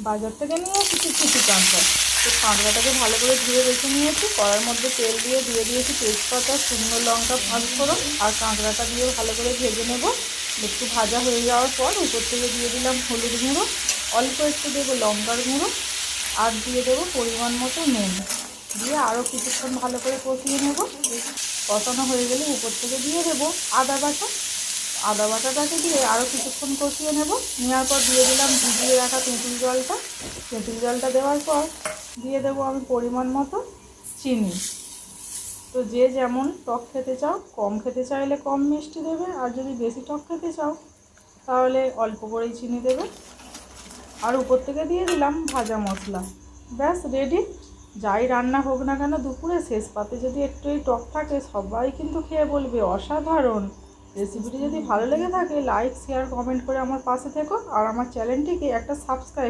বাজার থেকে নিয়ে এসেছি চিটি কাঁকড়া। তো কাঁকড়াটাকে ভালো করে ধুয়ে রেখে নিয়েছি। কড়ার মধ্যে তেল দিয়ে দিয়েছি তেজপাতা, শুকনো লঙ্কা, পাঁচফোড়ন আর কাঁকড়াটা দিয়ে ভালো করে ভেজে নেব। একটু ভাজা হয়ে যাওয়ার পর উপর থেকে দিয়ে দিলাম হলুদ গুঁড়ো, অল্প একটু দেবো লঙ্কার গুঁড়ো আর দিয়ে দেবো পরিমাণ মতো নুন। দিয়ে আরও কিছুক্ষণ ভালো করে কষিয়ে নেব। কষানো হয়ে গেলে উপর থেকে দিয়ে দেবো আদা বাটাটাকে দিয়ে আরও কিছুক্ষণ কষিয়ে নেব। নেওয়ার পর দিয়ে দিলাম ভিজিয়ে রাখা তেঁতুল জলটা দেওয়ার পর দিয়ে দেবো আমি পরিমাণ মতো চিনি। তো যে যেমন টক খেতে চাও, কম খেতে চাইলে কম মিষ্টি দেবে, আর যদি বেশি টক খেতে চাও তাহলে অল্প করেই চিনি দেবে। আর উপর থেকে দিয়ে দিলাম ভাজা মশলা। ব্যাস রেডি। যাই রান্না হোক না কেন দুপুরে শেষ পাতে যদি একটু টক থাকে সবাই কিন্তু খেয়ে বলবে অসাধারণ। রেসিপিটি যদি ভালো লেগে থাকে লাইক, শেয়ার, কমেন্ট করে আমার পাশে থেকো আর আমার চ্যানেলটিকে একটা সাবস্ক্রাইব